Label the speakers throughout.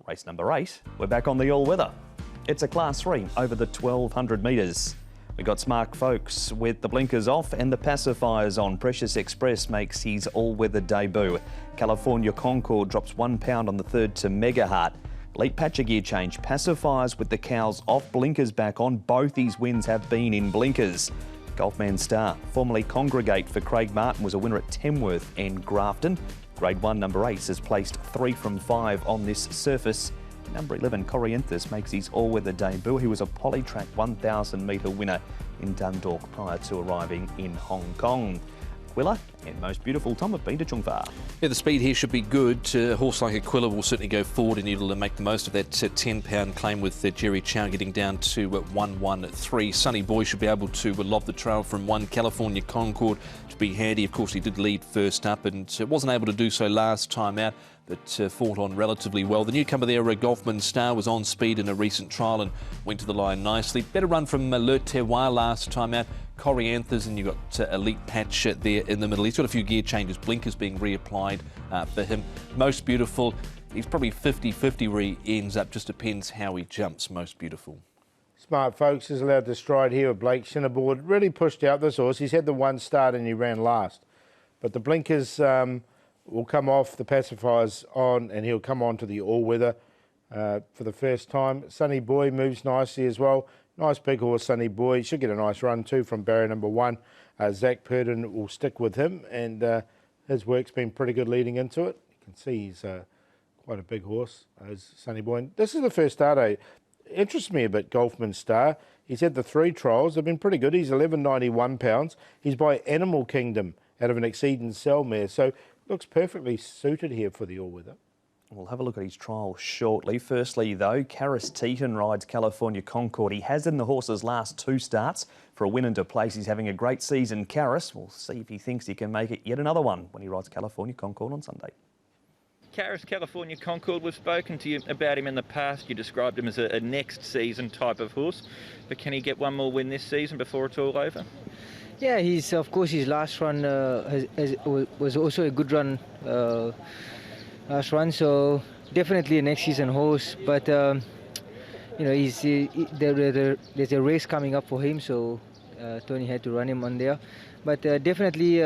Speaker 1: Race number 8, we're back on the all-weather. It's a Class 3 over the 1,200 metres. We got smart folks with the blinkers off and the pacifiers on. Precious Express makes his all-weather debut. California Concord drops £1 on the third to Mega Heart. Late patch a gear change, pacifiers with the cows off, blinkers back on. Both these wins have been in blinkers. Golfman Star, formerly Congregate for Craig Martin, was a winner at Tamworth and Grafton. Grade 1 number 8 has placed 3 from 5 on this surface. Number 11, Corianthus, makes his all-weather debut. He was a Polytrack 1,000 metre winner in Dundalk prior to arriving in Hong Kong. Aquila and Most Beautiful Tom have been to Chung Fa.
Speaker 2: Yeah, the speed here should be good. A horse like Aquila will certainly go forward and able to make the most of that £10 claim with Jerry Chow getting down to 113. Sunny Boy should be able to lob the trail from 1. California Concord to be handy. Of course, he did lead first up and wasn't able to do so last time out, but fought on relatively well. The newcomer there, Golfman Star, was on speed in a recent trial and went to the line nicely. Better run from Le Terroir last time out. Corianthus, and you've got Elite Patch there in the middle. He's got a few gear changes, blinkers being reapplied for him. Most Beautiful, he's probably 50-50 where he ends up, just depends how he jumps. Most Beautiful.
Speaker 3: Smart Folks is allowed to stride here with Blake Shinnerboard. Really pushed out this horse. He's had the one start and he ran last. But the blinkers will come off, the pacifiers on, and he'll come on to the all-weather for the first time. Sunny Boy moves nicely as well. Nice big horse, Sunny Boy. Should get a nice run too from barrier number 1. Zach Purdon will stick with him, and his work's been pretty good leading into it. You can see he's quite a big horse, as Sunny Boy. And this is the first start. Interests me a bit, Golfman Star. He's had the 3 trials. They've been pretty good. He's 1191 pounds. He's by Animal Kingdom out of an Exceed and Sell mare. So looks perfectly suited here for the all-weather.
Speaker 1: We'll have a look at his trial shortly. Firstly, though, Karis Teaton rides California Concord. He has in the horse's last 2 starts for a win into place. He's having a great season. Karis, we'll see if he thinks he can make it yet another one when he rides California Concord on Sunday.
Speaker 4: Karis, California Concord, we've spoken to you about him in the past. You described him as a next season type of horse. But can he get one more win this season before it's all over?
Speaker 5: Yeah, of course his last run was also a good run. Last run, so definitely a next season horse, but you know, there's a race coming up for him, so Tony had to run him on there, but definitely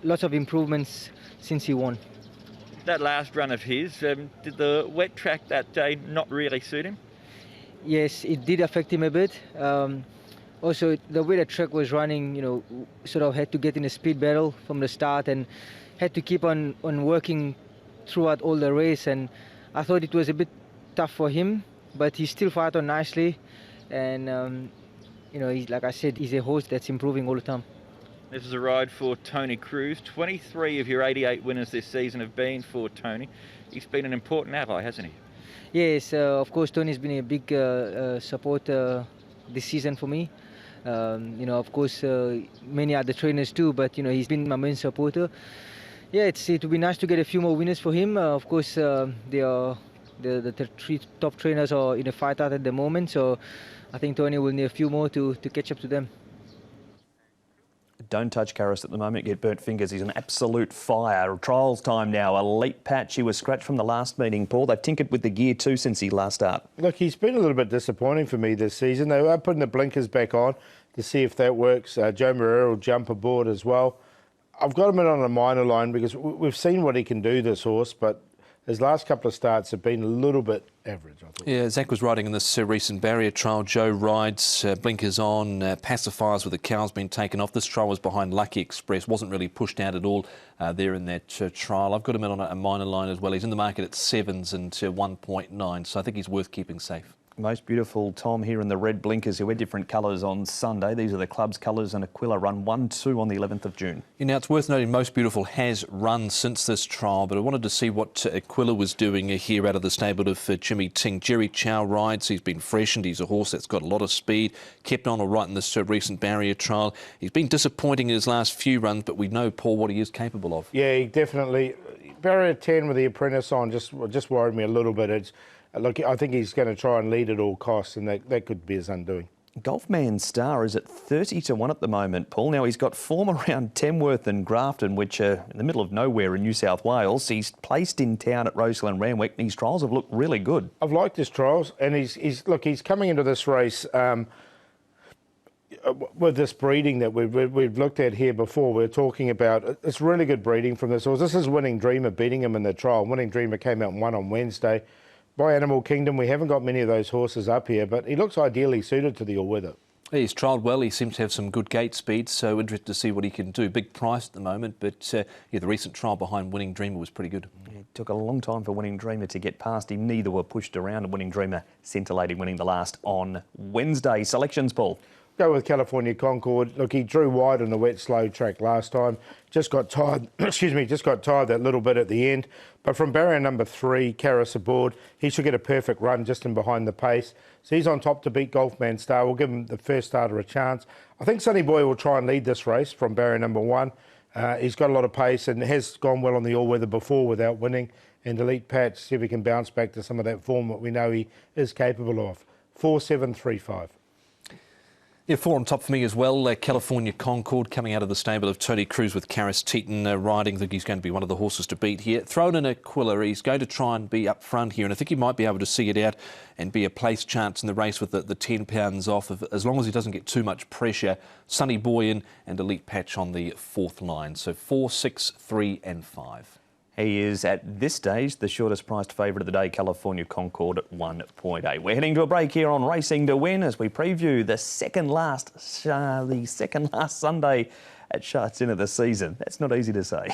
Speaker 5: lots of improvements since he won.
Speaker 4: That last run of his, did the wet track that day not really suit him?
Speaker 5: Yes, it did affect him a bit. Also, the way the track was running, you know, sort of had to get in a speed battle from the start and had to keep on working throughout all the race, and I thought it was a bit tough for him, but he still fought on nicely, and you know, like I said, he's a horse that's improving all the time.
Speaker 4: This is a ride for Tony Cruz. 23 of your 88 winners this season have been for Tony. He's been an important ally, hasn't he?
Speaker 5: Yes, of course, Tony's been a big supporter this season for me. You know, of course, many other trainers too, but you know, he's been my main supporter. Yeah, it would be nice to get a few more winners for him. Of course, the 3 top trainers are in a fight out at the moment, so I think Tony will need a few more to catch up to them.
Speaker 1: Don't touch Karis at the moment, get burnt fingers. He's an absolute fire. Trials time now. Elite Patch, he was scratched from the last meeting, Paul. They've tinkered with the gear too since he last started.
Speaker 3: Look, he's been a little bit disappointing for me this season. They are putting the blinkers back on to see if that works. Joe Moreira will jump aboard as well. I've got him in on a minor line because we've seen what he can do, this horse, but his last couple of starts have been a little bit average, I thought. Yeah,
Speaker 2: Zach was riding in this recent barrier trial. Joe rides, blinkers on, pacifiers with the cows being taken off. This trial was behind Lucky Express, wasn't really pushed out at all there in that trial. I've got him in on a minor line as well. He's in the market at 7s and 1.9, so I think he's worth keeping safe.
Speaker 1: Most Beautiful Tom here in the red blinkers, who wear different colours on Sunday. These are the club's colours, and Aquila run 1-2 on the 11th of June.
Speaker 2: Now, it's worth noting Most Beautiful has run since this trial, but I wanted to see what Aquila was doing here out of the stable of Jimmy Ting. Jerry Chow rides. He's been freshened. He's a horse that's got a lot of speed. Kept on all right in this recent barrier trial. He's been disappointing in his last few runs, but we know, Paul, what he is capable of.
Speaker 3: Yeah, he definitely. Barrier 10 with the apprentice on just worried me a little bit. Look, I think he's going to try and lead at all costs, and that could be his undoing.
Speaker 1: Golfman Star is at 30 to 1 at the moment, Paul. Now, he's got form around Tamworth and Grafton, which are in the middle of nowhere in New South Wales. He's placed in town at Rosehill and Randwick, and his trials have looked really good.
Speaker 3: I've liked his trials, and he's coming into this race with this breeding that we've looked at here before. We're talking about, it's really good breeding from this horse. This is Winning Dreamer beating him in the trial. Winning Dreamer came out and won on Wednesday. By Animal Kingdom, we haven't got many of those horses up here, but he looks ideally suited to the all-weather.
Speaker 2: He's trialled well. He seems to have some good gate speed, so interested to see what he can do. Big price at the moment, but yeah, the recent trial behind Winning Dreamer was pretty good.
Speaker 1: It took a long time for Winning Dreamer to get past him. Neither were pushed around, and Winning Dreamer scintillating, winning the last on Wednesday. Selections, Paul?
Speaker 3: Go with California Concord. Look, he drew wide on the wet, slow track last time. Just got tired, just got tired that little bit at the end. But from barrier number 3, Karis aboard, he should get a perfect run just in behind the pace. So he's on top to beat Golfman Star. We'll give him the first starter a chance. I think Sonny Boy will try and lead this race from barrier number 1. He's got a lot of pace and has gone well on the all-weather before without winning. And Elite Patch, see if he can bounce back to some of that form that we know he is capable of. 4-7-3-5.
Speaker 2: Yeah, 4 on top for me as well. California Concord coming out of the stable of Tony Cruz with Karis Teton riding. I think he's going to be one of the horses to beat here. Thrown in Aquila, he's going to try and be up front here, and I think he might be able to see it out and be a place chance in the race with the 10 pounds off, as long as he doesn't get too much pressure. Sonny Boy in and Elite Patch on the 4th line. So 4, 6, 3 and 5.
Speaker 1: He is, at this stage, the shortest priced favourite of the day, California Concord at 1.8. We're heading to a break here on Racing to Win as we preview the second last Sunday at Sha Tin of the season. That's not easy to say.